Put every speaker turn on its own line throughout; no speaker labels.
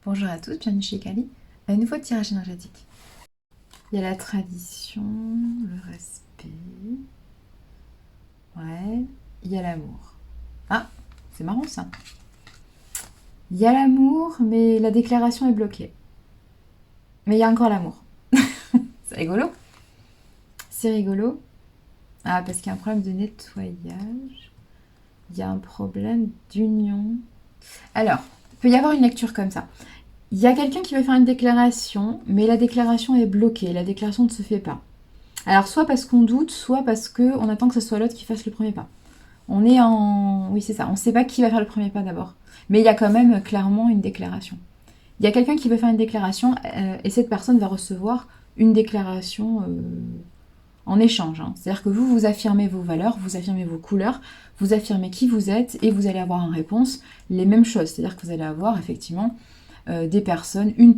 Bonjour à tous, bienvenue chez Kali. Un nouveau tirage énergétique. Il y a la tradition, le respect. Ouais. Il y a l'amour. Ah, c'est marrant ça. Il y a l'amour, mais la déclaration est bloquée. Mais il y a encore l'amour. C'est rigolo. C'est rigolo. Ah, parce qu'il y a un problème de nettoyage. Il y a un problème d'union. Alors, il peut y avoir une lecture comme ça. Il y a quelqu'un qui veut faire une déclaration, mais la déclaration est bloquée. La déclaration ne se fait pas. Alors, soit parce qu'on doute, soit parce qu'on attend que ce soit l'autre qui fasse le premier pas. On est en... Oui, c'est ça. On ne sait pas qui va faire le premier pas d'abord. Mais il y a quand même clairement une déclaration. Il y a quelqu'un qui veut faire une déclaration et cette personne va recevoir une déclaration en échange. Hein. C'est-à-dire que vous, vous affirmez vos valeurs, vous affirmez vos couleurs, vous affirmez qui vous êtes et vous allez avoir en réponse les mêmes choses. C'est-à-dire que vous allez avoir effectivement des personnes, une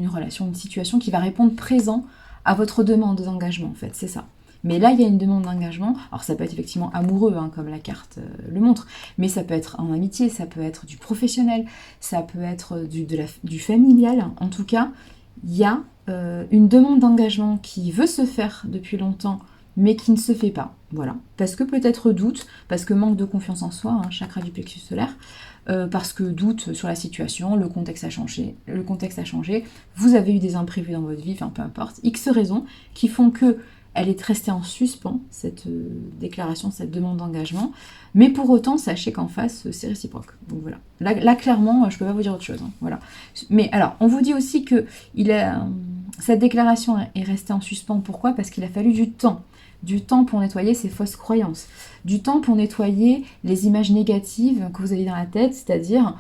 relation, une situation qui va répondre présent à votre demande d'engagement, en fait, c'est ça. Mais là, il y a une demande d'engagement. Alors, ça peut être effectivement amoureux, hein, comme la carte le montre, mais ça peut être en amitié, ça peut être du professionnel, ça peut être du familial. En tout cas, il y a une demande d'engagement qui veut se faire depuis longtemps, mais qui ne se fait pas. Voilà. Parce que peut-être doute, parce que manque de confiance en soi, hein, chakra du plexus solaire, parce que doute sur la situation, le contexte a changé, vous avez eu des imprévus dans votre vie, enfin peu importe, X raisons qui font que elle est restée en suspens, cette déclaration, cette demande d'engagement, mais pour autant, sachez qu'en face, c'est réciproque. Donc voilà. Là, clairement, je peux pas vous dire autre chose. Hein, voilà. Mais alors, on vous dit aussi que cette déclaration est restée en suspens. Pourquoi? Parce qu'il a fallu du temps. Du temps pour nettoyer ces fausses croyances, du temps pour nettoyer les images négatives que vous avez dans la tête, c'est-à-dire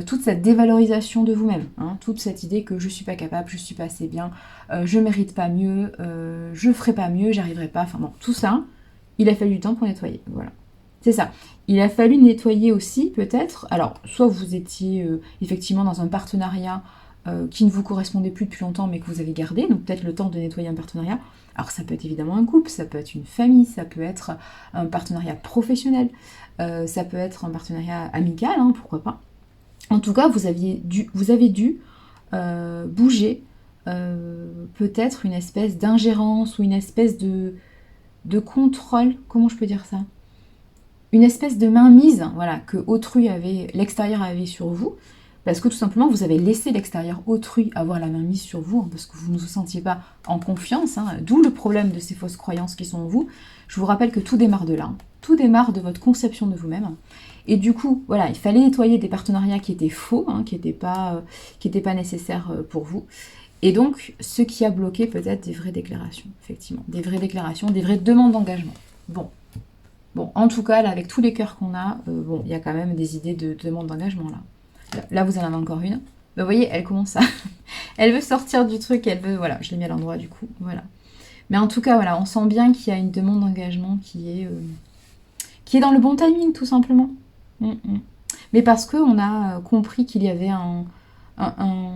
toute cette dévalorisation de vous-même, hein, toute cette idée que je suis pas capable, je suis pas assez bien, je mérite pas mieux, je ferai pas mieux, j'arriverai pas, enfin bon, tout ça, il a fallu du temps pour nettoyer, voilà. C'est ça. Il a fallu nettoyer aussi, peut-être, alors, soit vous étiez effectivement dans un partenariat qui ne vous correspondait plus depuis longtemps, mais que vous avez gardé, donc peut-être le temps de nettoyer un partenariat. Alors ça peut être évidemment un couple, ça peut être une famille, ça peut être un partenariat professionnel, ça peut être un partenariat amical, hein, pourquoi pas. En tout cas, vous avez dû bouger peut-être une espèce d'ingérence ou une espèce de contrôle, comment je peux dire ça? Une espèce de mainmise, voilà, que autrui avait, l'extérieur avait sur vous, parce que tout simplement vous avez laissé l'extérieur autrui avoir la mainmise sur vous, hein, parce que vous ne vous sentiez pas en confiance, hein, d'où le problème de ces fausses croyances qui sont en vous. Je vous rappelle que tout démarre de là, hein. Tout démarre de votre conception de vous-même. Et du coup, voilà, il fallait nettoyer des partenariats qui étaient faux, hein, qui n'étaient pas nécessaires pour vous. Et donc, ce qui a bloqué peut-être des vraies déclarations, effectivement, des vraies déclarations, des vraies demandes d'engagement. Bon, en tout cas, là, avec tous les cœurs qu'on a, bon, il y a quand même des idées de demande d'engagement, là. Là, vous en avez encore une. Vous voyez, elle commence à... elle veut sortir du truc, elle veut... Voilà, je l'ai mis à l'endroit, du coup, voilà. Mais en tout cas, voilà, on sent bien qu'il y a une demande d'engagement qui est dans le bon timing, tout simplement. Mais parce qu'on a compris qu'il y avait un, un-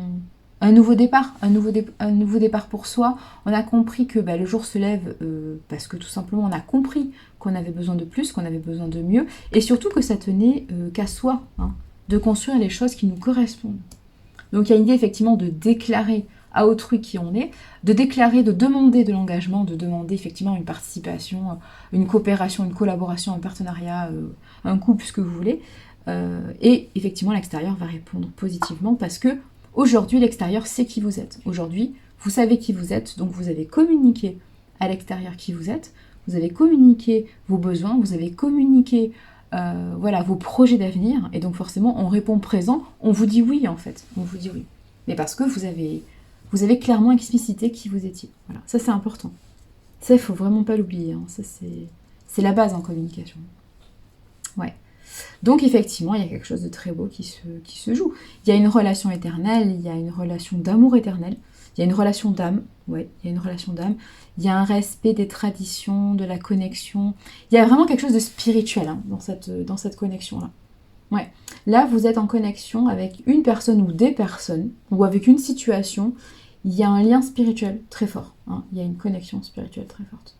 un nouveau départ, un nouveau départ pour soi. On a compris que bah, le jour se lève parce que tout simplement on a compris qu'on avait besoin de plus, qu'on avait besoin de mieux, et surtout que ça tenait qu'à soi, hein, de construire les choses qui nous correspondent. Donc il y a une idée effectivement de déclarer à autrui qui on est, de déclarer, de demander de l'engagement, de demander effectivement une participation, une coopération, une collaboration, un partenariat, un couple, ce que vous voulez. Et effectivement l'extérieur va répondre positivement parce que aujourd'hui l'extérieur sait qui vous êtes. Aujourd'hui vous savez qui vous êtes, donc vous avez communiqué à l'extérieur qui vous êtes, vous avez communiqué vos besoins, vous avez communiqué voilà, vos projets d'avenir, et donc forcément on répond présent, on vous dit oui en fait, on vous dit oui. Mais parce que vous avez clairement explicité qui vous étiez. Voilà, ça c'est important. Ça, il faut vraiment pas l'oublier, hein. Ça c'est la base en communication. Ouais. Donc effectivement, il y a quelque chose de très beau qui se joue. Il y a une relation éternelle, il y a une relation d'amour éternel, il y a une relation d'âme, ouais, il y a une relation d'âme, il y a un respect des traditions, de la connexion. Il y a vraiment quelque chose de spirituel hein, dans cette connexion-là. Ouais. Là, vous êtes en connexion avec une personne ou des personnes, ou avec une situation, il y a un lien spirituel très fort. Hein. Il y a une connexion spirituelle très forte.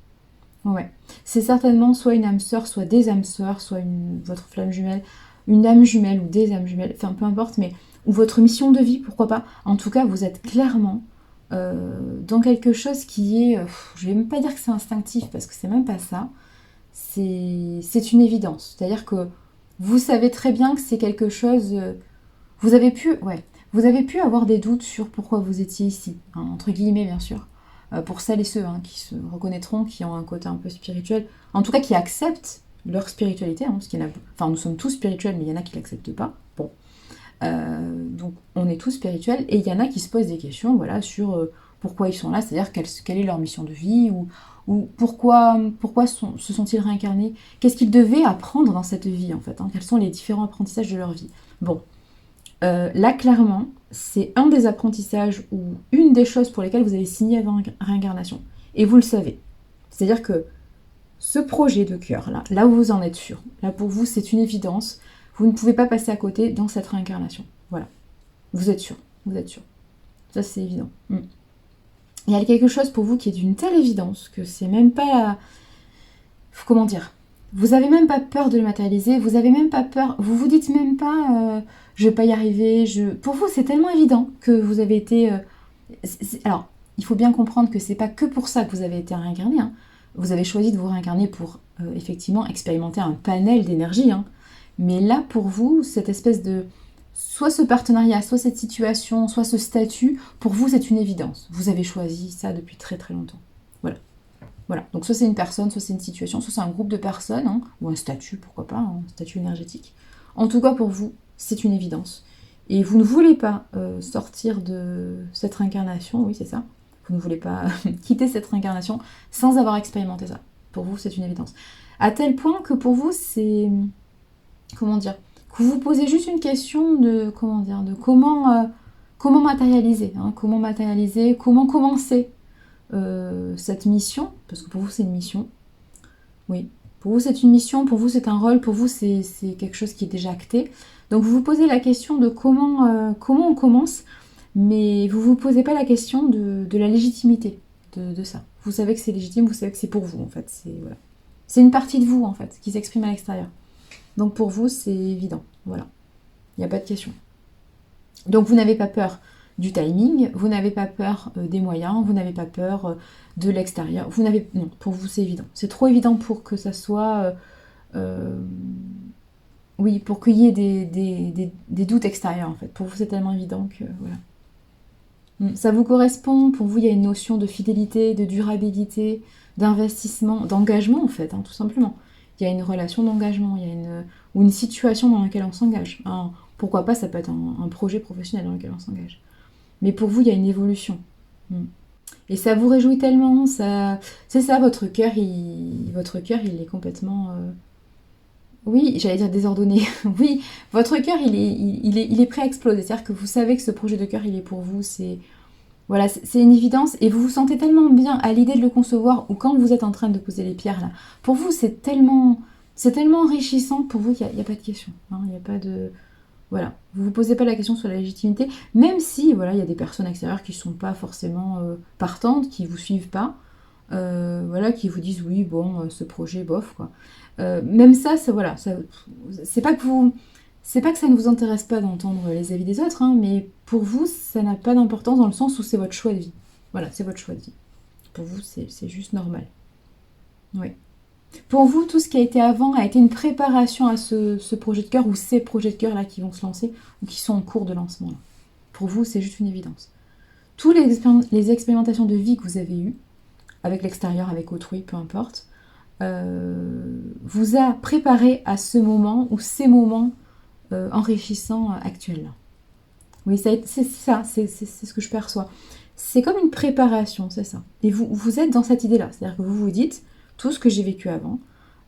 Ouais. C'est certainement soit une âme sœur, soit des âmes sœurs, soit votre flamme jumelle, une âme jumelle ou des âmes jumelles, enfin peu importe, mais ou votre mission de vie, pourquoi pas. En tout cas, vous êtes clairement dans quelque chose qui est, je vais même pas dire que c'est instinctif, parce que c'est même pas ça, c'est une évidence. C'est-à-dire que vous savez très bien que c'est quelque chose, vous avez pu avoir des doutes sur pourquoi vous étiez ici, hein, entre guillemets bien sûr, pour celles et ceux qui se reconnaîtront, qui ont un côté un peu spirituel, en tout cas qui acceptent leur spiritualité, parce qu'il y en a, enfin nous sommes tous spirituels, mais il y en a qui l'acceptent pas. Bon, donc on est tous spirituels, et il y en a qui se posent des questions, voilà, sur pourquoi ils sont là, c'est-à-dire quelle est leur mission de vie, ou pourquoi se sont-ils réincarnés, qu'est-ce qu'ils devaient apprendre dans cette vie en fait, quels sont les différents apprentissages de leur vie. Bon, là clairement, c'est un des apprentissages ou une des choses pour lesquelles vous avez signé avant réincarnation, et vous le savez. C'est-à-dire que ce projet de cœur, là où vous en êtes sûr, là pour vous c'est une évidence, vous ne pouvez pas passer à côté dans cette réincarnation. Voilà. Vous êtes sûr. Ça c'est évident. Il y a quelque chose pour vous qui est d'une telle évidence que c'est même pas... Comment dire ? Vous avez même pas peur de le matérialiser, vous avez même pas peur, vous vous dites même pas je vais pas y arriver, Pour vous c'est tellement évident que vous avez été... Alors, il faut bien comprendre que c'est pas que pour ça que vous avez été réincarné. Vous avez choisi de vous réincarner pour effectivement expérimenter un panel d'énergie. Mais là, pour vous, cette espèce de... Soit ce partenariat, soit cette situation, soit ce statut, pour vous, c'est une évidence. Vous avez choisi ça depuis très très longtemps. Voilà. Donc soit c'est une personne, soit c'est une situation, soit c'est un groupe de personnes, ou un statut, pourquoi pas, un statut énergétique. En tout cas, pour vous, c'est une évidence. Et vous ne voulez pas sortir de cette réincarnation, oui, c'est ça. Vous ne voulez pas quitter cette réincarnation sans avoir expérimenté ça. Pour vous, c'est une évidence. À tel point que pour vous, c'est... Comment dire ? Que vous vous posez juste une question de comment matérialiser, comment commencer cette mission, parce que pour vous c'est une mission, oui, pour vous c'est une mission, pour vous c'est un rôle, pour vous c'est quelque chose qui est déjà acté, donc vous vous posez la question de comment on commence, mais vous vous posez pas la question de la légitimité de ça. Vous savez que c'est légitime, vous savez que c'est pour vous en fait, c'est une partie de vous en fait qui s'exprime à l'extérieur. Donc pour vous, c'est évident. Voilà. Il n'y a pas de question. Donc vous n'avez pas peur du timing, vous n'avez pas peur des moyens, vous n'avez pas peur de l'extérieur. Non, pour vous, c'est évident. C'est trop évident pour que ça soit... oui, pour qu'il y ait des doutes extérieurs, en fait. Pour vous, c'est tellement évident que... Voilà. Ça vous correspond. Pour vous, il y a une notion de fidélité, de durabilité, d'investissement, d'engagement, en fait, tout simplement. Il y a une relation d'engagement, ou une situation dans laquelle on s'engage. Pourquoi pas, ça peut être un projet professionnel dans lequel on s'engage. Mais pour vous, il y a une évolution. Et ça vous réjouit tellement, c'est ça, votre cœur, il est complètement... Oui, j'allais dire désordonné. Oui, votre cœur, il est prêt à exploser. C'est-à-dire que vous savez que ce projet de cœur, il est pour vous, c'est une évidence, et vous vous sentez tellement bien à l'idée de le concevoir, ou quand vous êtes en train de poser les pierres, là. Pour vous, c'est tellement enrichissant, pour vous, qu'il n'y a pas de question. Il n'y a pas de... Voilà. Vous ne vous posez pas la question sur la légitimité, même si, voilà, il y a des personnes extérieures qui ne sont pas forcément partantes, qui ne vous suivent pas, qui vous disent, oui, bon, ce projet, bof, quoi. Même ça, voilà, c'est pas que ça ne vous intéresse pas d'entendre les avis des autres, mais pour vous, ça n'a pas d'importance dans le sens où c'est votre choix de vie. Voilà, c'est votre choix de vie. Pour vous, c'est juste normal. Oui. Pour vous, tout ce qui a été avant a été une préparation à ce projet de cœur, ou ces projets de cœur là qui vont se lancer, ou qui sont en cours de lancement. Là. Pour vous, c'est juste une évidence. Toutes les expérimentations de vie que vous avez eues, avec l'extérieur, avec autrui, peu importe, vous a préparé à ce moment, ou ces moments enrichissants actuels. Oui, c'est ça, c'est ce que je perçois. C'est comme une préparation, c'est ça. Et vous êtes dans cette idée-là, c'est-à-dire que vous vous dites, tout ce que j'ai vécu avant,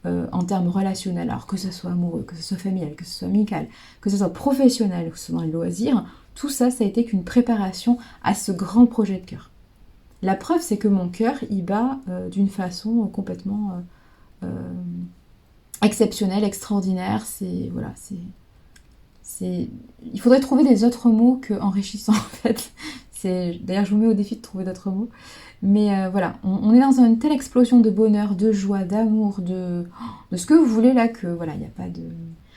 en termes relationnels, alors que ce soit amoureux, que ce soit familial, que ce soit amical, que ce soit professionnel, que ce soit dans les loisirs, tout ça, ça a été qu'une préparation à ce grand projet de cœur. La preuve, c'est que mon cœur, il bat d'une façon complètement exceptionnelle, extraordinaire. Il faudrait trouver des autres mots que enrichissant, en fait. D'ailleurs, je vous mets au défi de trouver d'autres mots. Mais voilà, on est dans une telle explosion de bonheur, de joie, d'amour, de ce que vous voulez là, que voilà, il n'y a pas de...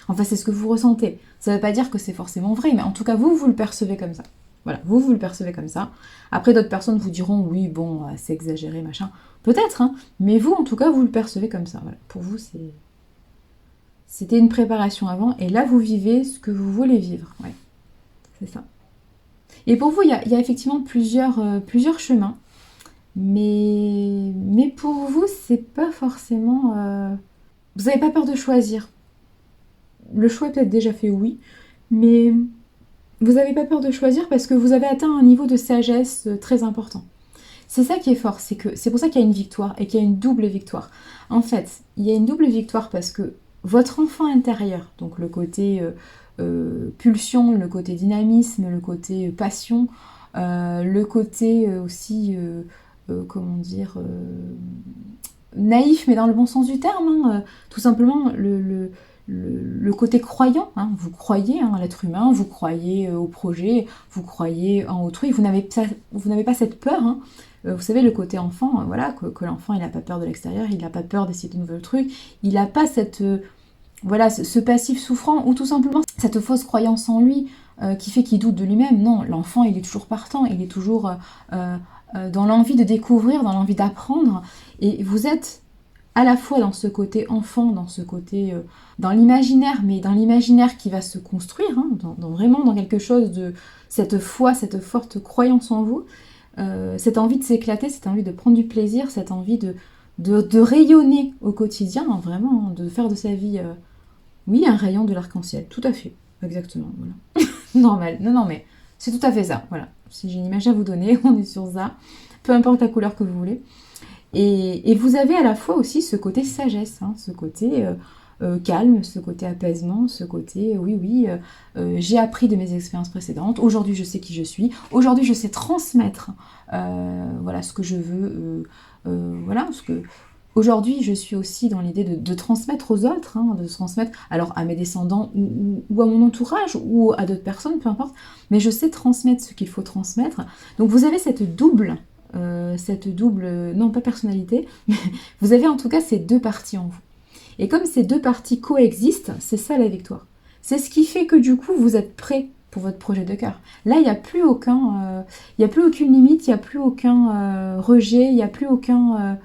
Enfin, c'est ce que vous ressentez. Ça ne veut pas dire que c'est forcément vrai, mais en tout cas, vous le percevez comme ça. Voilà, vous le percevez comme ça. Après, d'autres personnes vous diront, oui, bon, c'est exagéré, machin. Peut-être, hein, mais vous, en tout cas, vous le percevez comme ça. Voilà. Pour vous, c'était une préparation avant, et là, vous vivez ce que vous voulez vivre. Ouais, c'est ça. Et pour vous, il y a effectivement plusieurs chemins, mais pour vous, c'est pas forcément... Vous n'avez pas peur de choisir. Le choix est peut-être déjà fait, oui, mais vous n'avez pas peur de choisir parce que vous avez atteint un niveau de sagesse très important. C'est ça qui est fort, c'est pour ça qu'il y a une victoire et qu'il y a une double victoire. En fait, il y a une double victoire parce que votre enfant intérieur, donc le côté pulsion, le côté dynamisme, le côté passion, le côté aussi, comment dire, naïf, mais dans le bon sens du terme, hein, tout simplement le côté croyant, hein, vous croyez à l'être humain, vous croyez au projet, vous croyez en autrui, vous n'avez pas cette peur, hein. Vous savez, le côté enfant, voilà, que l'enfant il n'a pas peur de l'extérieur, il n'a pas peur d'essayer de nouveaux trucs, il n'a pas cette, voilà, ce passif souffrant, ou tout simplement cette fausse croyance en lui qui fait qu'il doute de lui-même. Non, l'enfant il est toujours partant, il est toujours dans l'envie de découvrir, dans l'envie d'apprendre, et vous êtes à la fois dans ce côté enfant, dans ce côté, dans l'imaginaire, mais dans l'imaginaire qui va se construire, hein, vraiment dans quelque chose de cette foi, cette forte croyance en vous, cette envie de s'éclater, cette envie de prendre du plaisir, cette envie de rayonner au quotidien, hein, vraiment, de faire de sa vie, oui, un rayon de l'arc-en-ciel, tout à fait, exactement, voilà. Normal, non, mais c'est tout à fait ça, voilà. Si j'ai une image à vous donner, on est sur ça, peu importe la couleur que vous voulez. Et vous avez à la fois aussi ce côté sagesse, hein, ce côté calme, ce côté apaisement, ce côté j'ai appris de mes expériences précédentes, aujourd'hui je sais qui je suis, aujourd'hui je sais transmettre voilà, ce que je veux, voilà, ce que... Aujourd'hui, je suis aussi dans l'idée de transmettre aux autres, hein, de transmettre alors à mes descendants ou à mon entourage ou à d'autres personnes, peu importe, mais je sais transmettre ce qu'il faut transmettre. Donc vous avez cette double, non pas personnalité, mais vous avez en tout cas ces deux parties en vous. Et comme ces deux parties coexistent, c'est ça la victoire. C'est ce qui fait que du coup, vous êtes prêt pour votre projet de cœur. Là, il n'y a plus aucune limite, il n'y a plus aucun rejet, il n'y a plus aucun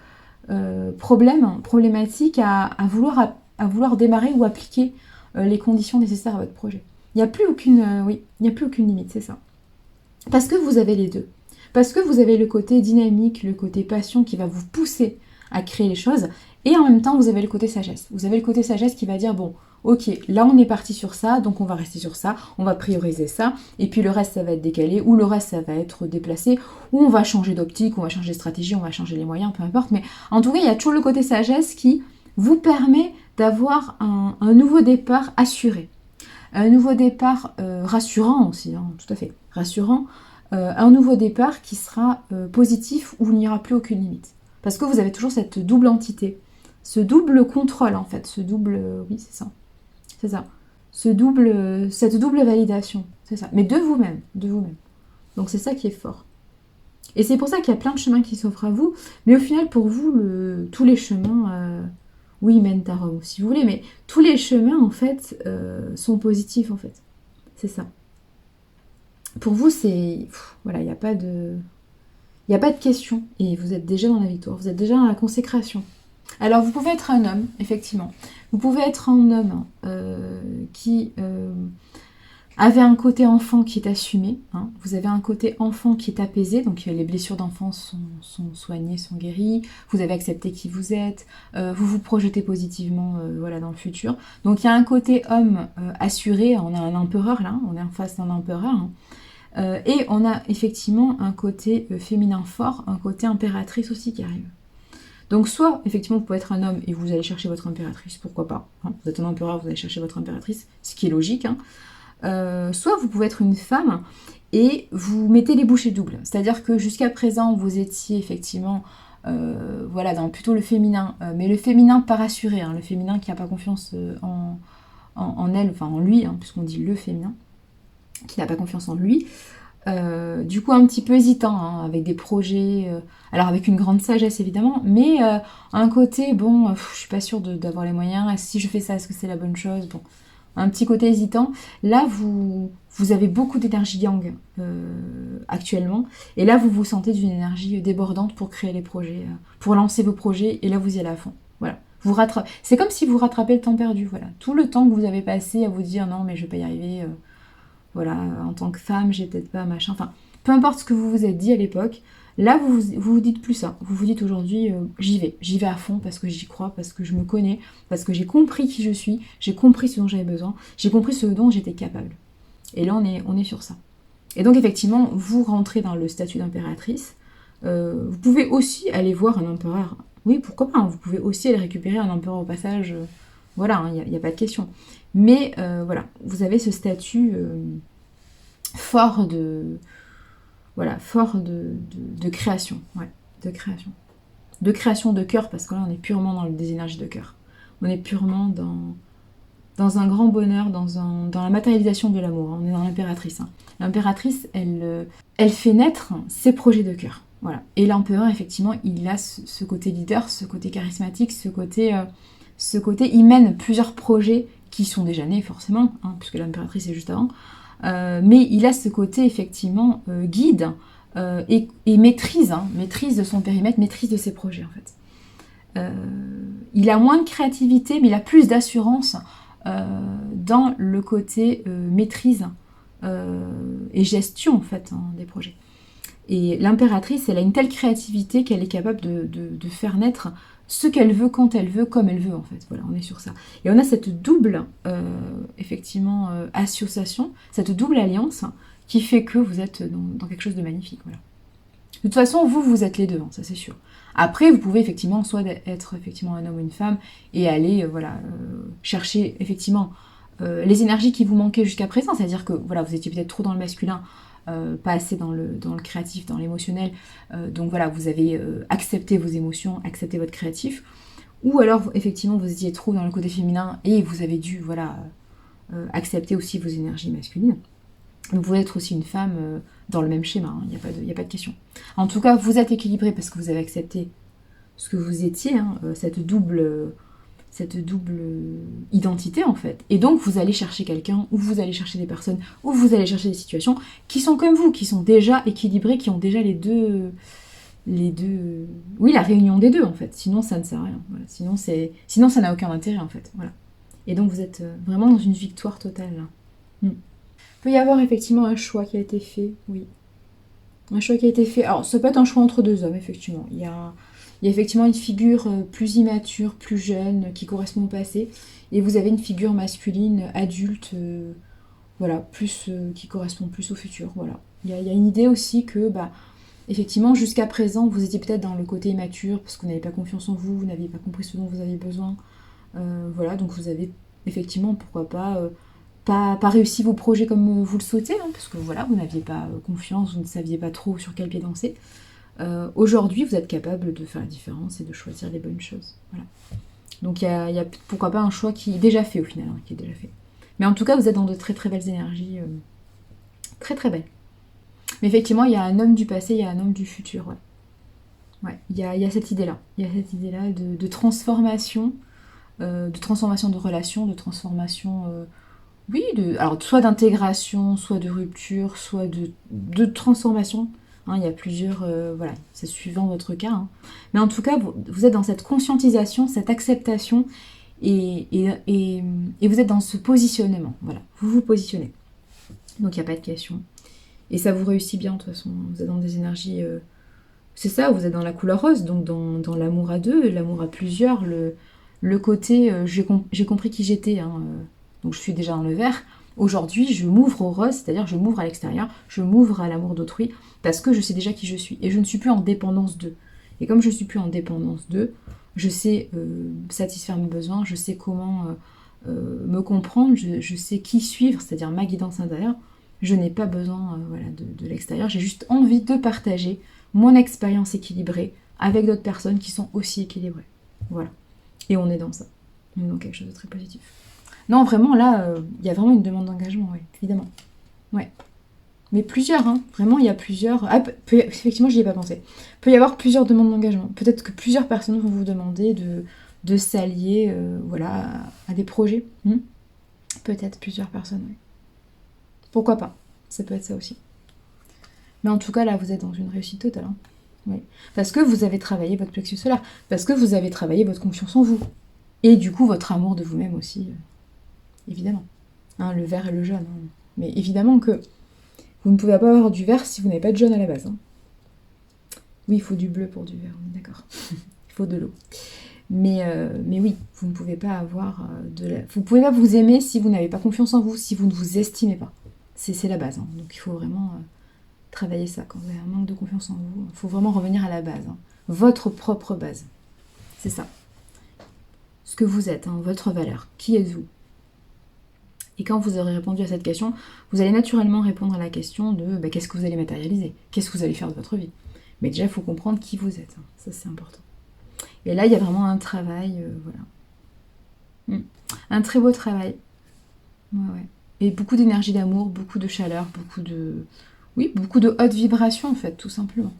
problématique à vouloir démarrer ou appliquer les conditions nécessaires à votre projet. Il n'y a plus aucune limite, c'est ça. Parce que vous avez les deux. Parce que vous avez le côté dynamique, le côté passion qui va vous pousser à créer les choses, et en même temps vous avez le côté sagesse. Vous avez le côté sagesse qui va dire, bon, ok, là on est parti sur ça, donc on va rester sur ça, on va prioriser ça, et puis le reste ça va être décalé, ou le reste ça va être déplacé, ou on va changer d'optique, on va changer de stratégie, on va changer les moyens, peu importe, mais en tout cas il y a toujours le côté sagesse qui vous permet d'avoir un nouveau départ assuré. Un nouveau départ rassurant aussi, hein, tout à fait, rassurant, un nouveau départ qui sera positif, où il n'y aura plus aucune limite. Parce que vous avez toujours cette double entité, ce double contrôle en fait, oui c'est ça, cette double validation, c'est ça, mais de vous-même. Donc c'est ça qui est fort. Et c'est pour ça qu'il y a plein de chemins qui s'offrent à vous, mais au final pour vous, tous les chemins, oui, mènent à Rome si vous voulez, mais tous les chemins en fait sont positifs en fait, c'est ça. Pour vous, voilà, il n'y a pas de question, et vous êtes déjà dans la victoire, vous êtes déjà dans la consécration. Alors vous pouvez être un homme, effectivement, vous pouvez être un homme qui avait un côté enfant qui est assumé, hein. Vous avez un côté enfant qui est apaisé, donc les blessures d'enfance sont soignées, sont guéries, vous avez accepté qui vous êtes, vous vous projetez positivement voilà, dans le futur. Donc il y a un côté homme assuré, on a un empereur là, on est en face d'un empereur, hein. Et on a effectivement un côté féminin fort, un côté impératrice aussi qui arrive. Donc soit, effectivement, vous pouvez être un homme et vous allez chercher votre impératrice, pourquoi pas, hein. Vous êtes un empereur, vous allez chercher votre impératrice, ce qui est logique, hein. Soit vous pouvez être une femme et vous mettez les bouchées doubles. C'est-à-dire que jusqu'à présent, vous étiez effectivement voilà, dans plutôt le féminin, mais le féminin pas rassuré, hein, le féminin qui n'a pas confiance en elle, enfin en lui, hein, puisqu'on dit le féminin, qui n'a pas confiance en lui, du coup un petit peu hésitant, hein, avec des projets, alors avec une grande sagesse évidemment, mais un côté, bon, je suis pas sûre d'avoir les moyens, si je fais ça, est-ce que c'est la bonne chose, bon, un petit côté hésitant. Là, vous avez beaucoup d'énergie yang actuellement. Et là, vous vous sentez d'une énergie débordante pour créer les projets, pour lancer vos projets. Et là, vous y allez à fond. Voilà. C'est comme si vous rattrapez le temps perdu. Voilà. Tout le temps que vous avez passé à vous dire non, mais je vais pas y arriver. Voilà, en tant que femme, j'ai peut-être pas machin. Enfin, peu importe ce que vous vous êtes dit à l'époque. Là, vous dites plus ça. Vous vous dites aujourd'hui, j'y vais. J'y vais à fond parce que j'y crois, parce que je me connais, parce que j'ai compris qui je suis, j'ai compris ce dont j'avais besoin, j'ai compris ce dont j'étais capable. Et là, on est sur ça. Et donc, effectivement, vous rentrez dans le statut d'impératrice. Vous pouvez aussi aller voir un empereur. Oui, pourquoi pas, hein. Vous pouvez aussi aller récupérer un empereur au passage. Voilà, il n'y a pas de question. Mais voilà, vous avez ce statut fort de... Voilà, fort de création. Ouais, de création. De création de cœur, parce que là, on est purement dans des énergies de cœur. On est purement dans un grand bonheur, dans la matérialisation de l'amour. On est dans l'impératrice. Hein. L'impératrice, elle fait naître ses projets de cœur. Voilà. Et l'empereur, effectivement, il a ce côté leader, ce côté charismatique, ce côté, il mène plusieurs projets qui sont déjà nés, forcément, hein, puisque l'impératrice est juste avant. Mais il a ce côté, effectivement, guide et maîtrise, hein, maîtrise de son périmètre, maîtrise de ses projets, en fait. Il a moins de créativité, mais il a plus d'assurance dans le côté maîtrise et gestion, en fait, hein, des projets. Et l'impératrice, elle a une telle créativité qu'elle est capable de faire naître ce qu'elle veut, quand elle veut, comme elle veut, en fait. Voilà, on est sur ça. Et on a cette double, effectivement, association, cette double alliance qui fait que vous êtes dans quelque chose de magnifique. Voilà. De toute façon, vous êtes les deux, hein, ça c'est sûr. Après, vous pouvez effectivement soit être effectivement un homme ou une femme et aller chercher effectivement les énergies qui vous manquaient jusqu'à présent. C'est-à-dire que voilà, vous étiez peut-être trop dans le masculin, pas assez dans le créatif, dans l'émotionnel. Donc voilà, vous avez accepté vos émotions, accepté votre créatif. Ou alors, effectivement, vous étiez trop dans le côté féminin et vous avez dû accepter aussi vos énergies masculines. Vous pouvez être aussi une femme dans le même schéma, il n'y a pas de question. En tout cas, vous êtes équilibré parce que vous avez accepté ce que vous étiez, hein, cette double identité en fait. Et donc vous allez chercher quelqu'un, ou vous allez chercher des personnes, ou vous allez chercher des situations qui sont comme vous, qui sont déjà équilibrées, qui ont déjà les deux... Oui, la réunion des deux en fait. Sinon ça ne sert à rien. Voilà. Sinon ça n'a aucun intérêt en fait. Voilà. Et donc vous êtes vraiment dans une victoire totale là. Il peut y avoir effectivement un choix qui a été fait, oui. Un choix qui a été fait. Alors, ça peut être un choix entre deux hommes, effectivement. Il y a effectivement une figure plus immature, plus jeune, qui correspond au passé. Et vous avez une figure masculine, adulte, voilà, plus qui correspond plus au futur. Voilà. Il y a une idée aussi que, effectivement, jusqu'à présent, vous étiez peut-être dans le côté immature, parce que vous n'avez pas confiance en vous, vous n'aviez pas compris ce dont vous aviez besoin. Voilà, donc vous avez effectivement, pourquoi pas réussi vos projets comme vous le souhaitez, hein, parce que voilà, vous n'aviez pas confiance, vous ne saviez pas trop sur quel pied danser. Aujourd'hui, vous êtes capable de faire la différence et de choisir les bonnes choses. Voilà. Donc il y a pourquoi pas un choix qui est déjà fait au final, hein, qui est déjà fait. Mais en tout cas, vous êtes dans de très très belles énergies, très très belles. Mais effectivement, il y a un homme du passé, il y a un homme du futur, ouais. Ouais, il y a cette idée-là. Il y a cette idée-là de transformation, de relations, de transformation... Oui, alors soit d'intégration, soit de rupture, soit de transformation. Hein, il y a plusieurs... voilà, c'est suivant votre cas. Hein. Mais en tout cas, vous êtes dans cette conscientisation, cette acceptation, et vous êtes dans ce positionnement. Voilà, vous vous positionnez. Donc il n'y a pas de question. Et ça vous réussit bien, de toute façon. Vous êtes dans des énergies... c'est ça, vous êtes dans la couleur rose, donc dans l'amour à deux, l'amour à plusieurs, le côté... j'ai compris qui j'étais, hein, donc je suis déjà dans le vert. Aujourd'hui, je m'ouvre au rose, c'est-à-dire je m'ouvre à l'extérieur, je m'ouvre à l'amour d'autrui, parce que je sais déjà qui je suis. Et je ne suis plus en dépendance d'eux. Et comme je ne suis plus en dépendance d'eux, je sais satisfaire mes besoins, je sais comment me comprendre, je sais qui suivre, c'est-à-dire ma guidance intérieure. Je n'ai pas besoin de l'extérieur, j'ai juste envie de partager mon expérience équilibrée avec d'autres personnes qui sont aussi équilibrées. Voilà. Et on est dans ça. On est dans quelque chose de très positif. Non, vraiment, là, il y a vraiment une demande d'engagement, oui, évidemment. Ouais. Mais plusieurs, hein. Vraiment, il y a plusieurs... Ah, effectivement, j'y ai pas pensé. Il peut y avoir plusieurs demandes d'engagement. Peut-être que plusieurs personnes vont vous demander de s'allier à des projets. Peut-être plusieurs personnes, oui. Pourquoi pas? Ça peut être ça aussi. Mais en tout cas, là, vous êtes dans une réussite totale. Hein. Oui. Parce que vous avez travaillé votre plexus solaire. Parce que vous avez travaillé votre confiance en vous. Et du coup, votre amour de vous-même aussi, évidemment. Hein, le vert et le jaune. Hein. Mais évidemment que vous ne pouvez pas avoir du vert si vous n'avez pas de jaune à la base. Hein. Oui, il faut du bleu pour du vert, on est d'accord. Il faut de l'eau. Mais oui, vous ne pouvez pas avoir Vous ne pouvez pas vous aimer si vous n'avez pas confiance en vous, si vous ne vous estimez pas. C'est la base. Hein. Donc il faut vraiment travailler ça. Quand vous avez un manque de confiance en vous, il faut vraiment revenir à la base. Hein. Votre propre base. C'est ça. Ce que vous êtes, hein, votre valeur. Qui êtes-vous? Et quand vous aurez répondu à cette question, vous allez naturellement répondre à la question de qu'est-ce que vous allez matérialiser? Qu'est-ce que vous allez faire de votre vie? Mais déjà, il faut comprendre qui vous êtes. Hein. Ça, c'est important. Et là, il y a vraiment un travail, voilà. Un très beau travail. Ouais. Et beaucoup d'énergie d'amour, beaucoup de chaleur, beaucoup de haute vibration, en fait, tout simplement.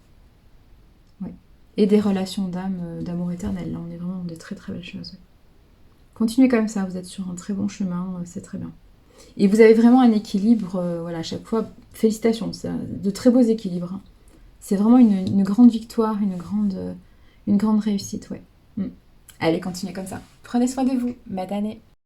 Ouais. Et des relations d'âme, d'amour éternel. Là, on est vraiment dans de très très belles choses. Ouais. Continuez comme ça, vous êtes sur un très bon chemin, c'est très bien. Et vous avez vraiment un équilibre, voilà, à chaque fois. Félicitations, c'est de très beaux équilibres. Hein. C'est vraiment une grande victoire, une grande réussite, ouais. Allez, continuez comme ça. Prenez soin de vous, madame.